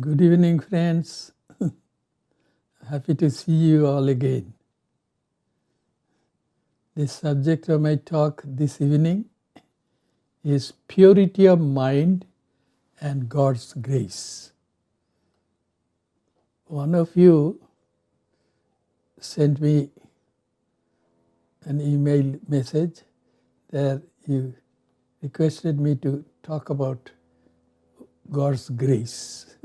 Good evening, friends. Happy to see you all again. The subject of my talk this evening is purity of mind and God's grace. One of you sent me an email message that you requested me to talk about God's grace.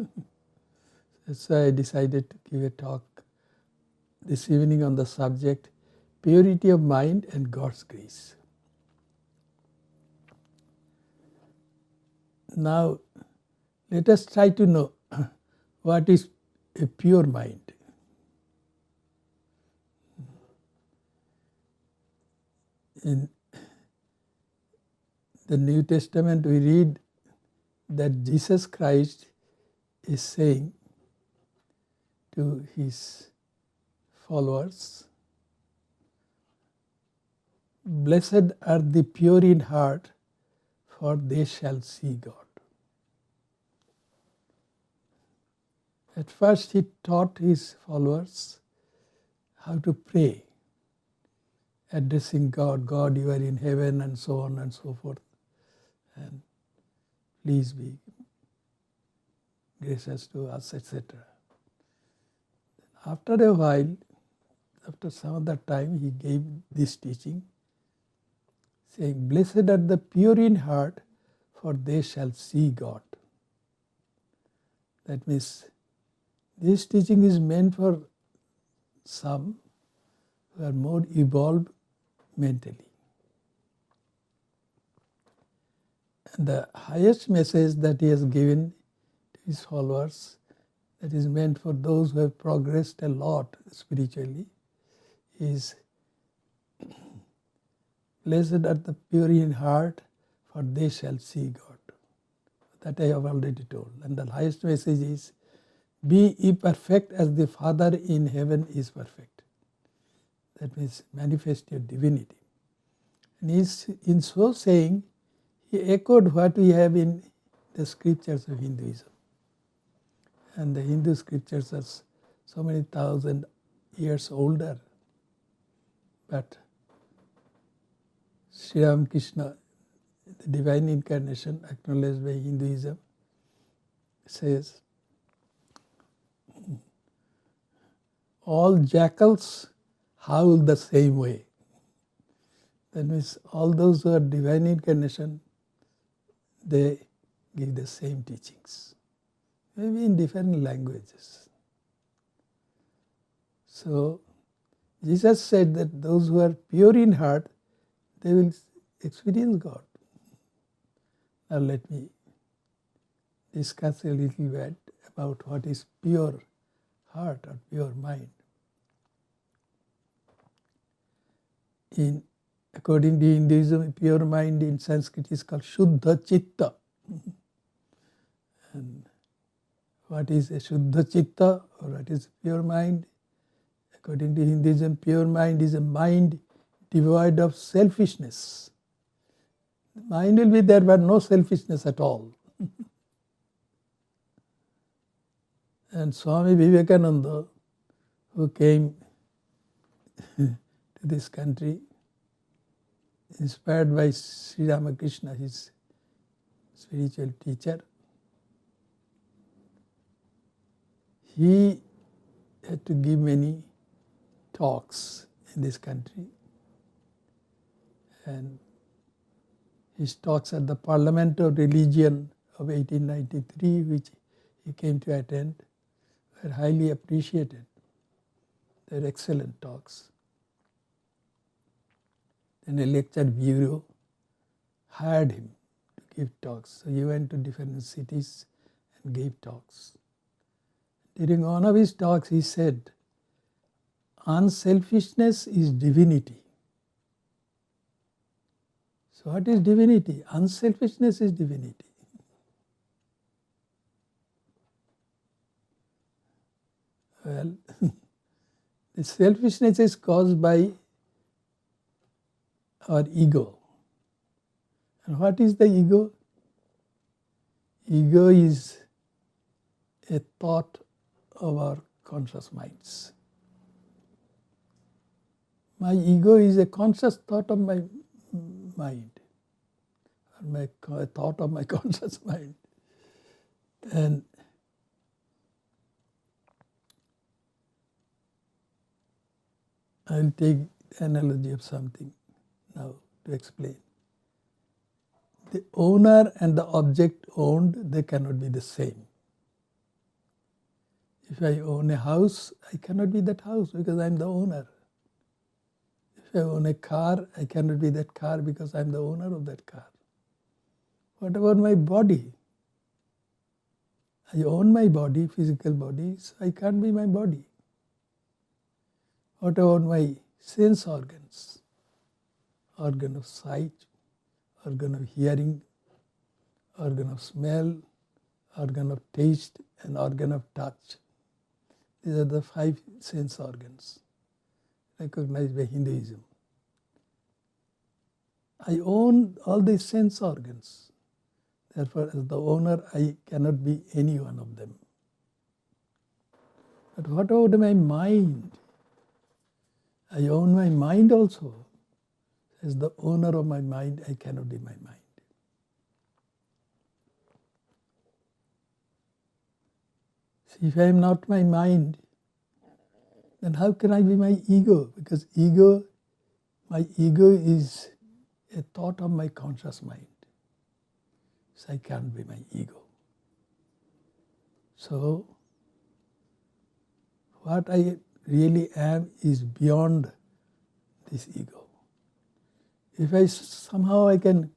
That's why I decided to give a talk this evening on the subject purity of mind and God's grace. Now, let us try to know what is a pure mind. In the New Testament, we read that Jesus Christ is saying to his followers, "Blessed are the pure in heart, for they shall see God." At first he taught his followers how to pray, addressing God, "God, you are in heaven," and so on and so forth. And please be gracious to us, etc. After a while, after some other time, he gave this teaching, saying, "Blessed are the pure in heart, for they shall see God." That means this teaching is meant for some who are more evolved mentally. And the highest message that he has given to his followers, that is meant for those who have progressed a lot spiritually, is "Blessed are the pure in heart, for they shall see God." That I have already told. And the highest message is, "Be ye perfect as the Father in heaven is perfect." That means manifest your divinity. And in so saying, he echoed what we have in the scriptures of Hinduism. And the Hindu scriptures are so many thousand years older. But Sri Ramakrishna, the divine incarnation acknowledged by Hinduism, says, "All jackals howl the same way." That means all those who are divine incarnation, they give the same teachings, maybe in different languages. So Jesus said that those who are pure in heart, they will experience God. Now let me discuss a little bit about what is pure heart or pure mind. According to Hinduism, pure mind in Sanskrit is called Shuddha Chitta. And what is a Shuddha Chitta, or what is pure mind? According to Hinduism, pure mind is a mind devoid of selfishness. The mind will be there, but no selfishness at all. And Swami Vivekananda, who came to this country, inspired by Sri Ramakrishna, his spiritual teacher, he had to give many talks in this country. And his talks at the Parliament of Religion of 1893, which he came to attend, were highly appreciated. They were excellent talks. Then a lecture bureau hired him to give talks. So he went to different cities and gave talks. During one of his talks, he said, "Unselfishness is divinity." So what is divinity? Unselfishness is divinity. Well, the selfishness is caused by our ego. And what is the ego? Ego is a thought of our conscious minds. My ego is a conscious thought of my mind, or a thought of my conscious mind. And I'll take the analogy of something now to explain. The owner and the object owned, they cannot be the same. If I own a house, I cannot be that house because I'm the owner. If I own a car, I cannot be that car because I'm the owner of that car. What about my body? I own my body, physical body, so I can't be my body. What about my sense organs? Organ of sight, organ of hearing, organ of smell, organ of taste, and organ of touch. These are the 5 sense organs recognized by Hinduism. I own all these sense organs. Therefore, as the owner, I cannot be any one of them. But what about my mind? I own my mind also. As the owner of my mind, I cannot be my mind. See, if I am not my mind, then how can I be my ego? Because my ego is a thought of my conscious mind. So I can't be my ego. So what I really am is beyond this ego. If I somehow I can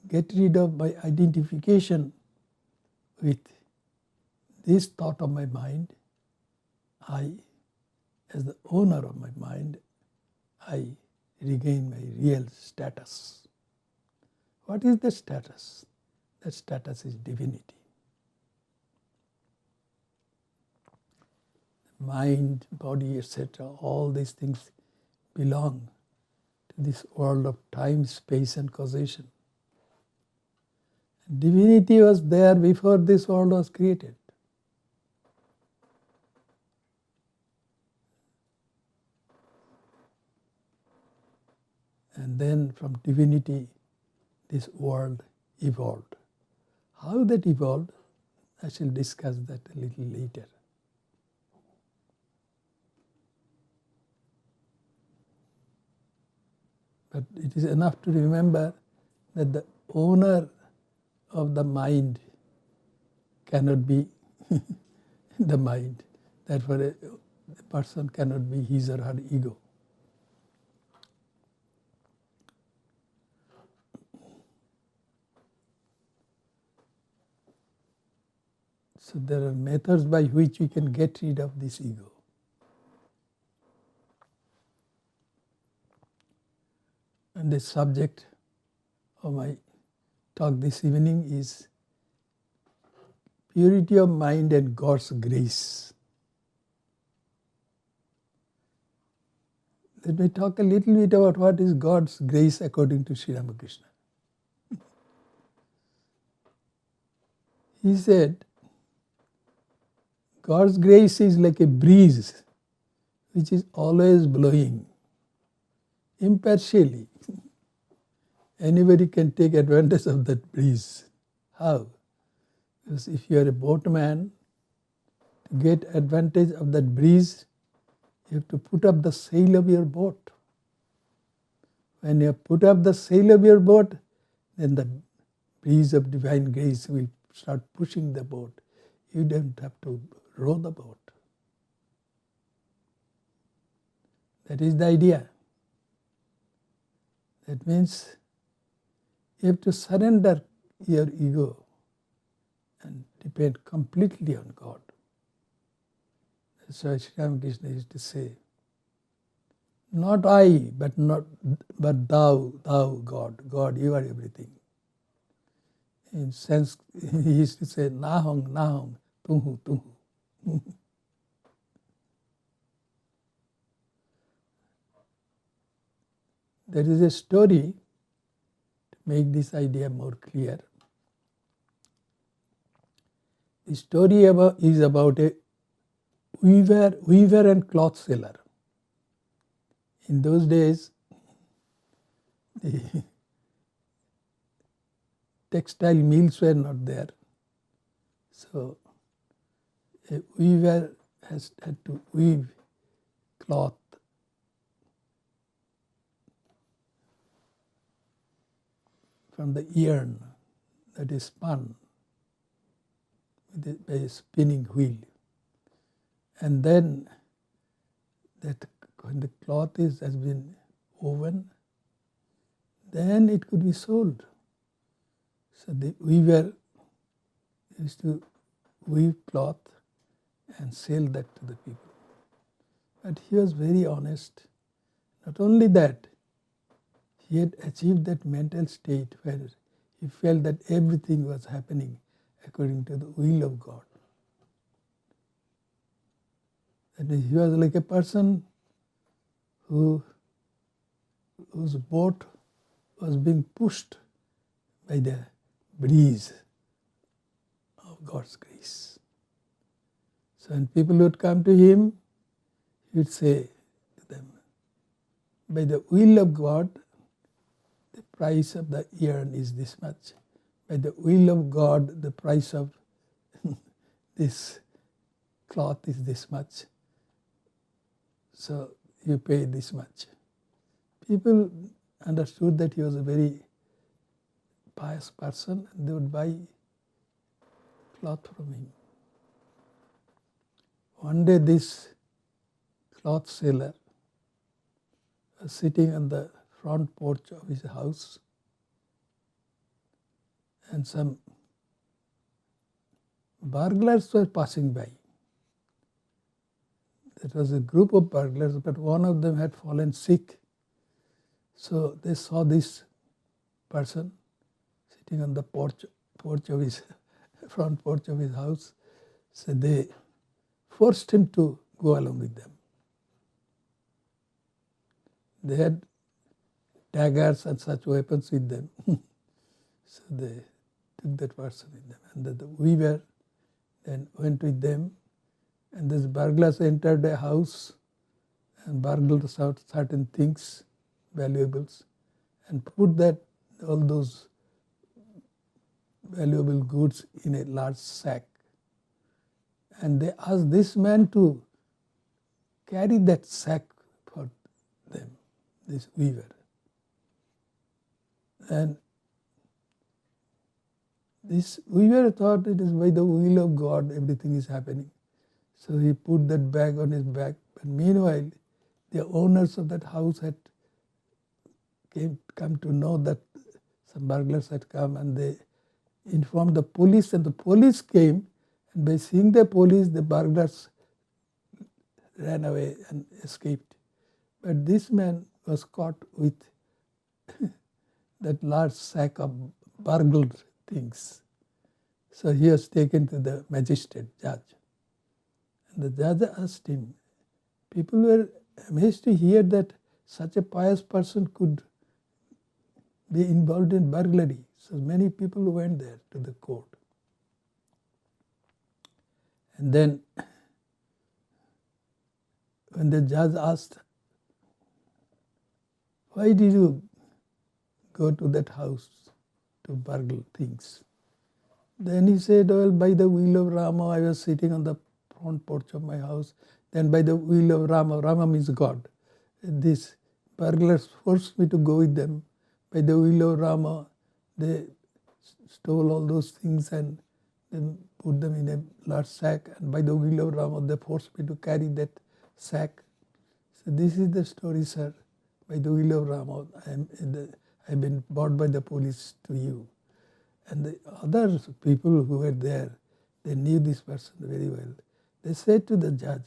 get rid of my identification with this thought of my mind, I, as the owner of my mind, I regain my real status. What is the status? That status is divinity. Mind, body, etc., all these things belong to this world of time, space, and causation. Divinity was there before this world was created. And then from divinity, this world evolved. How that evolved, I shall discuss that a little later. But it is enough to remember that the owner of the mind cannot be the mind. Therefore, a person cannot be his or her ego. So there are methods by which we can get rid of this ego. And the subject of my talk this evening is purity of mind and God's grace. Let me talk a little bit about what is God's grace according to Sri Ramakrishna. He said, God's grace is like a breeze which is always blowing, impartially. Anybody can take advantage of that breeze. How? Because if you are a boatman, to get advantage of that breeze, you have to put up the sail of your boat. When you put up the sail of your boat, then the breeze of divine grace will start pushing the boat. You don't have to row the boat. That is the idea. That means you have to surrender your ego and depend completely on God. That's why Sri Ramakrishna used to say, not I, but thou, God. God, you are everything. In sense, he used to say, nahang, tuhu. There is a story to make this idea more clear. The story is about a weaver and cloth seller. In those days, the textile mills were not there. So a weaver had to weave cloth from the yarn that is spun by a spinning wheel. And then when the cloth has been woven, then it could be sold. So the weaver used to weave cloth and sell that to the people. But he was very honest. Not only that, he had achieved that mental state where he felt that everything was happening according to the will of God. And he was like a person whose boat was being pushed by the breeze of God's grace. So when people would come to him, he would say to them, by the will of God, the price of the yarn is this much. By the will of God, the price of this cloth is this much. So you pay this much. People understood that he was a very pious person, and they would buy cloth from him. One day this cloth seller was sitting on the front porch of his house, and some burglars were passing by. It was a group of burglars, but one of them had fallen sick. So they saw this person sitting on the porch of his front porch of his house. So they forced him to go along with them. They had daggers and such weapons with them. So they took that person with them. And the weaver then went with them. And these burglars entered a house and burgled out certain things, valuables, and put all those valuable goods in a large sack. And they asked this man to carry that sack for them, this weaver. And this weaver thought it is by the will of God everything is happening. So he put that bag on his back. But meanwhile, the owners of that house had come to know that some burglars had come, and they informed the police, and the police came, and by seeing the police, the burglars ran away and escaped. But this man was caught with that large sack of burgled things. So he was taken to the magistrate judge. And the judge asked him, people were amazed to hear that such a pious person could be involved in burglary. So many people went there to the court. And then when the judge asked, why did you go to that house to burgle things? Then he said, well, by the will of Rama, I was sitting on the front porch of my house. Then by the will of Rama means God, these burglars forced me to go with them. By the will of Rama, they stole all those things and then put them in a large sack. And by the will of Rama, they forced me to carry that sack. So this is the story, sir. By the will of Rama, I've been brought by the police to you. And the other people who were there, they knew this person very well. They said to the judge,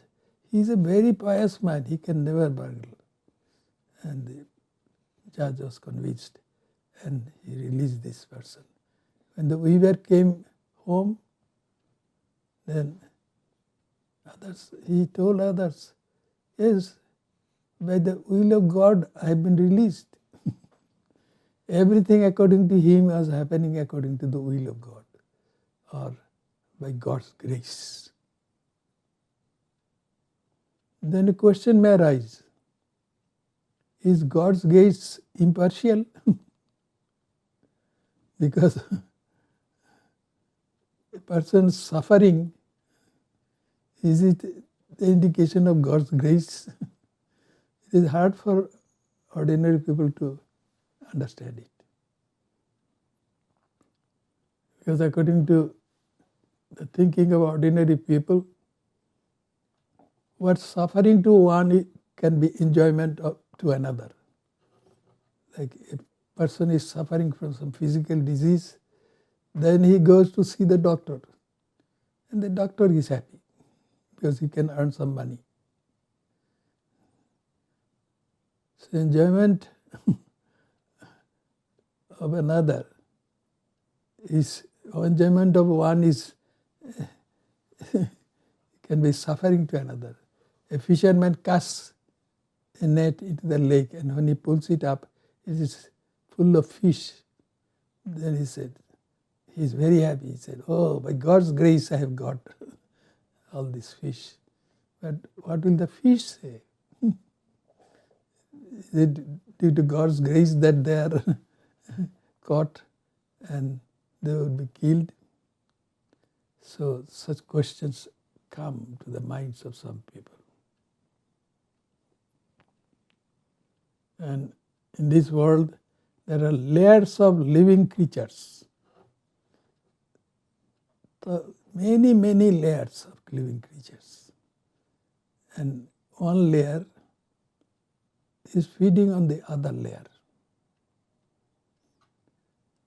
he is a very pious man, he can never burgle. And the judge was convinced, and he released this person. When the weaver came home, then he told others, yes, by the will of God I have been released. Everything according to him was happening according to the will of God. Or by God's grace. Then a question may arise, is God's grace impartial? Because a person's suffering, is it the indication of God's grace? It is hard for ordinary people to understand it. Because according to the thinking of ordinary people, what's suffering to one can be enjoyment to another. Like a person is suffering from some physical disease, then he goes to see the doctor. And the doctor is happy because he can earn some money. So enjoyment of another is, enjoyment of one is can be suffering to another. A fisherman casts a net into the lake, and when he pulls it up, it is full of fish. Then he said, he is very happy. He said, oh, by God's grace I have got all these fish. But what will the fish say? Is it due to God's grace that they are caught and they will be killed? So such questions come to the minds of some people. And in this world, there are layers of living creatures. So many, many layers of living creatures. And one layer is feeding on the other layer.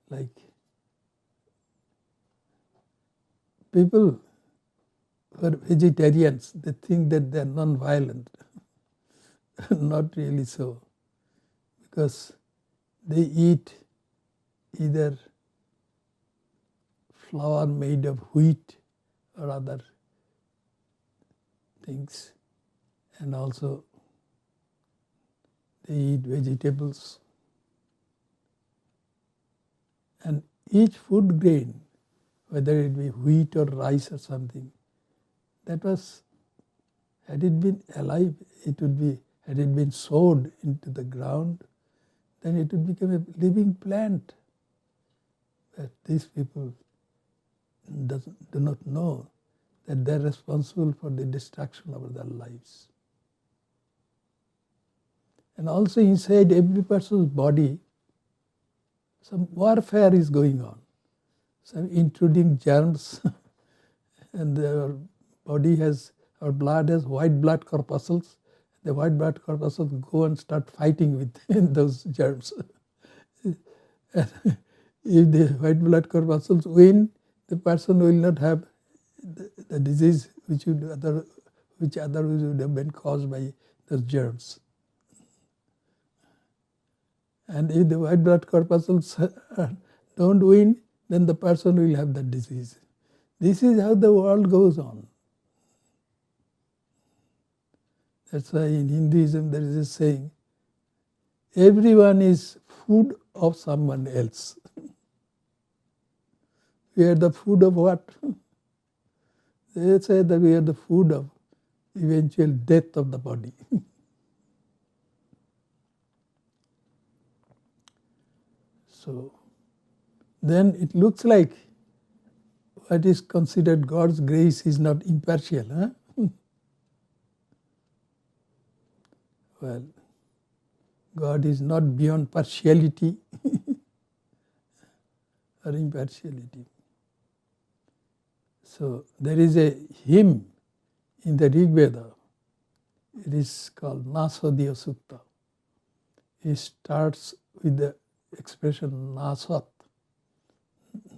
Like people who are vegetarians, they think that they are non-violent. Not really so. Because they eat either flour made of wheat or other things, and also they eat vegetables. And each food grain, whether it be wheat or rice or something, that was, had it been alive, it would be, had it been sowed into the ground, then it would become a living plant. But these people do not know that they are responsible for the destruction of their lives. And also inside every person's body, some warfare is going on. Some intruding germs, and our body has, our blood has white blood corpuscles. The white blood corpuscles go and start fighting with those germs. If the white blood corpuscles win, the person will not have the disease which otherwise would have been caused by those germs. And if the white blood corpuscles don't win, then the person will have the disease. This is how the world goes on. That's why in Hinduism there is a saying, everyone is food of someone else. We are the food of what? They say that we are the food of eventual death of the body. So then it looks like what is considered God's grace is not impartial. Huh? Well, God is not beyond partiality or impartiality. So there is a hymn in the Rig Veda. It is called Nasadiya Sukta. It starts with the expression Nasat,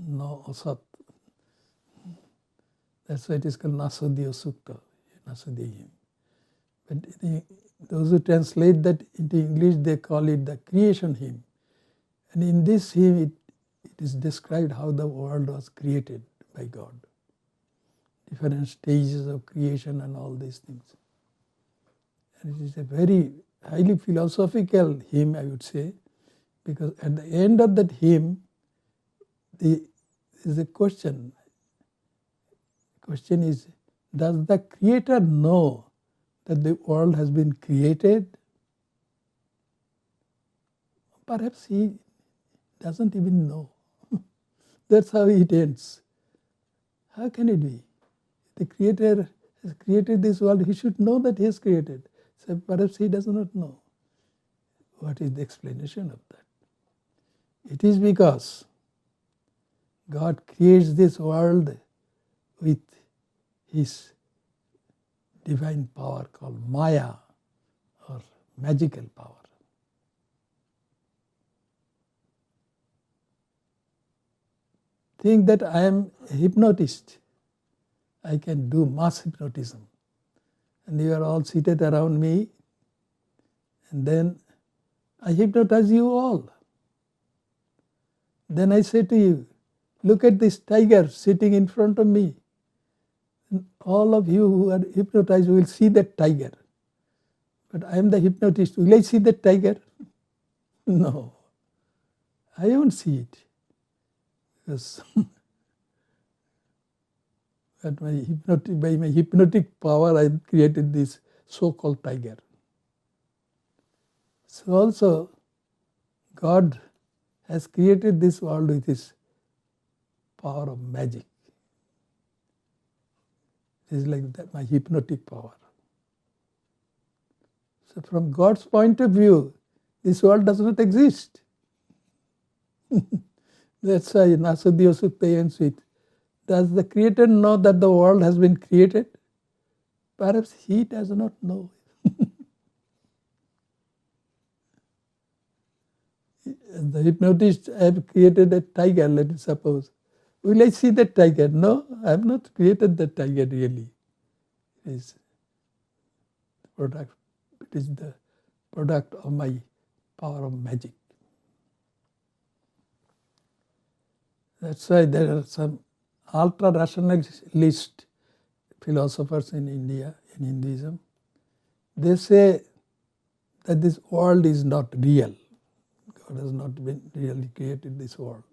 no asat. That's why it is called Nasadiya Sukta, Nasadiya hymn. But those who translate that into English, they call it the creation hymn. And in this hymn, it is described how the world was created by God. Different stages of creation and all these things. And it is a very highly philosophical hymn, I would say, because at the end of that hymn, there is a question. question is, does the Creator know that the world has been created? Perhaps he doesn't even know. That's how it ends. How can it be? The Creator has created this world, he should know that he has created. So perhaps he does not know. What is the explanation of that? It is because God creates this world with his divine power called Maya, or magical power. Think that I am a hypnotist. I can do mass hypnotism. And you are all seated around me, and then I hypnotize you all. Then I say to you, look at this tiger sitting in front of me. And all of you who are hypnotized will see that tiger. But I am the hypnotist. Will I see that tiger? No. I won't see it. Because by my hypnotic power, I created this so-called tiger. So also, God has created this world with his power of magic. It is like that, my hypnotic power. So from God's point of view, this world does not exist. That's why Nasudhiya Sukta ends with, does the Creator know that the world has been created? Perhaps he does not know. The hypnotist, I have created a tiger, let us suppose. Will I see that tiger? No, I have not created that tiger really. It is the product of my power of magic. That's why there are some ultra-rationalist philosophers in India, in Hinduism. They say that this world is not real. God has not been really created this world.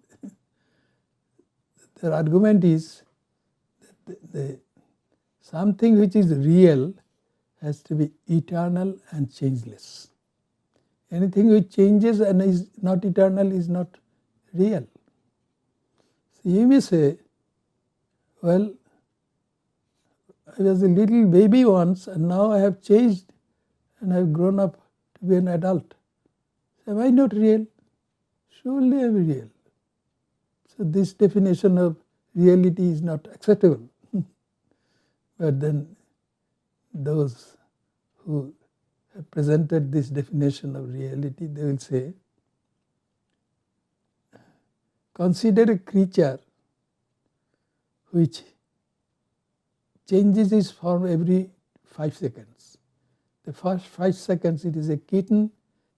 Their argument is that something which is real has to be eternal and changeless. Anything which changes and is not eternal is not real. So you may say, well, I was a little baby once and now I have changed and I have grown up to be an adult. So am I not real? Surely I am real. So this definition of reality is not acceptable. But then those who have presented this definition of reality, they will say, consider a creature which changes its form every 5 seconds. The first 5 seconds it is a kitten,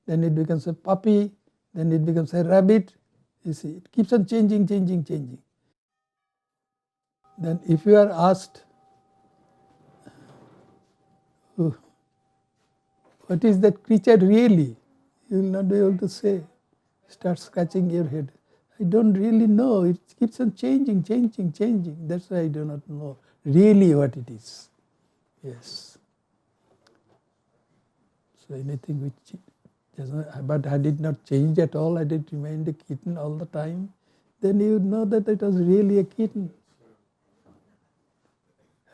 then it becomes a puppy, then it becomes a rabbit. You see, it keeps on changing. Then if you are asked, what is that creature really? You will not be able to say. Start scratching your head. I don't really know. It keeps on changing. That's why I do not know really what it is. Yes. So anything which does not, but I did not change at all. I did remain a kitten all the time. Then you would know that it was really a kitten.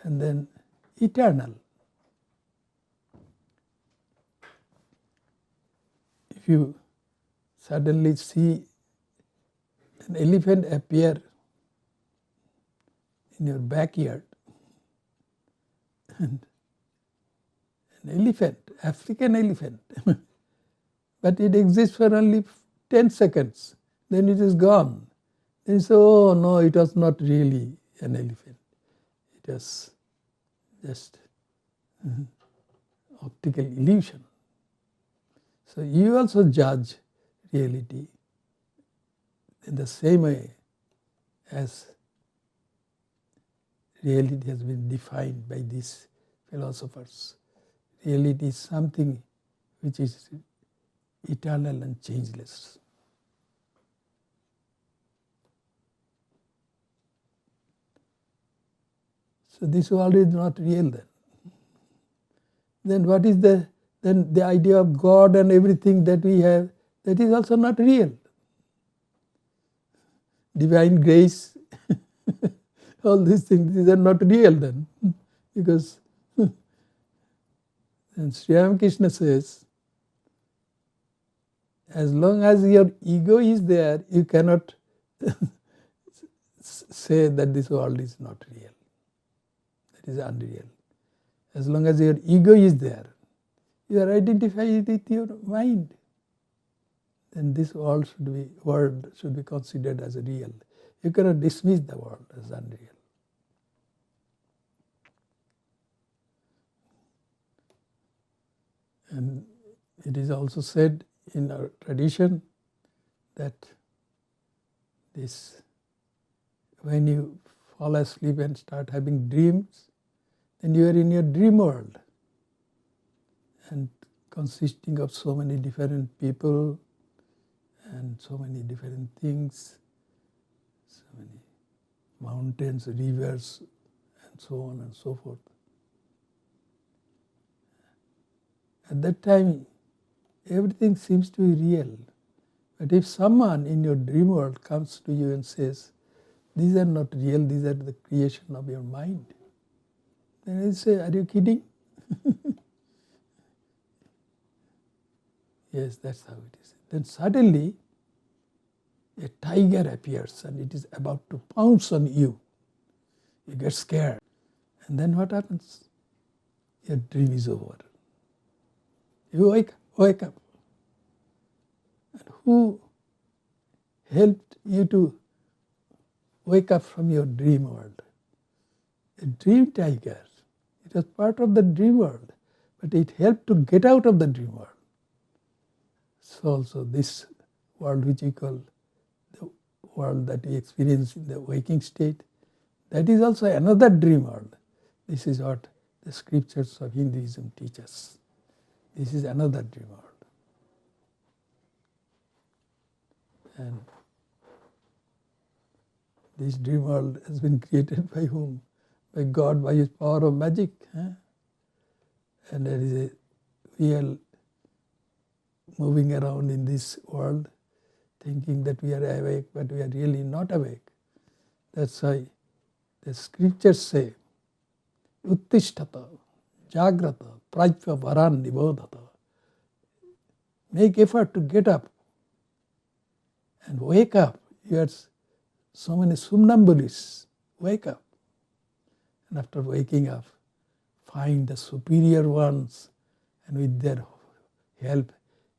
And then eternal. If you suddenly see an elephant appear in your backyard, and an elephant, African elephant, but it exists for only 10 seconds, then it is gone. Then you say, oh no, it was not really an elephant. It was just optical illusion. So you also judge reality in the same way as reality has been defined by these philosophers. Reality is something which is eternal and changeless. So this world is not real then. Then what is the idea of God and everything that we have, that is also not real. Divine grace, all these things, these are not real then. Because and Sri Ramakrishna says, as long as your ego is there, you cannot say that this world is not real. That is unreal. As long as your ego is there, you are identified with your mind, then this world should be considered as real. You cannot dismiss the world as unreal. And it is also said in our tradition that when you fall asleep and start having dreams, then you are in your dream world, and consisting of so many different people and so many different things, so many mountains, rivers, and so on and so forth. At that time, everything seems to be real. But if someone in your dream world comes to you and says, these are not real, these are the creation of your mind, then you say, are you kidding? Yes, that's how it is. Then suddenly, a tiger appears and it is about to pounce on you. You get scared. And then what happens? Your dream is over. You wake up. And who helped you to wake up from your dream world? A dream tiger. It was part of the dream world, but it helped to get out of the dream world. So also this world which we call the world that we experience in the waking state, that is also another dream world. This is what the scriptures of Hinduism teach us. This is another dream world. And this dream world has been created by whom? By God, by His power of magic. And there is a real moving around in this world, thinking that we are awake, but we are really not awake. That's why the scriptures say, Uttishtata, Jagrata, Prajva Varan Nibodhata. Make effort to get up and wake up. You are so many somnambulists. Wake up. And after waking up, find the superior ones, and with their help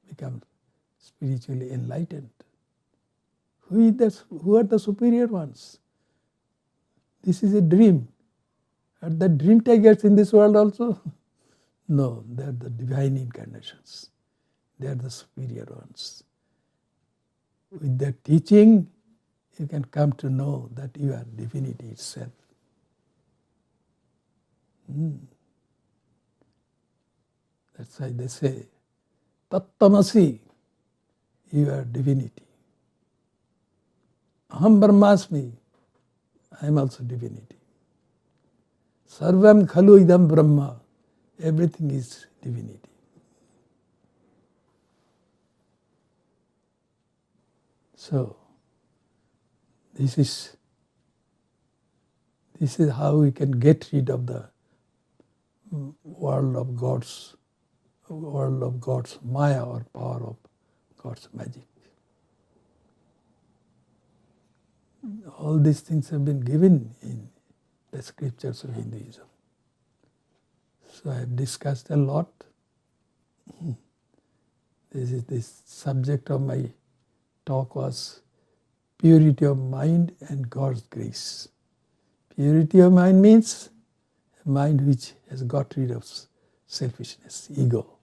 become spiritually enlightened. Who are the superior ones? This is a dream. Are there dream tigers in this world also? No, they are the divine incarnations. They are the superior ones. With their teaching, you can come to know that you are divinity itself. That's why they say, Tattamasi, you are divinity. Aham Brahmasmi, I am also divinity. Sarvam khalu idam Brahma, everything is divinity. So, this is how we can get rid of the world of God's Maya, or power of God's magic. All these things have been given in the scriptures of Hinduism. So I have discussed a lot. This subject of my talk was purity of mind and God's grace. Purity of mind means a mind which has got rid of selfishness, ego.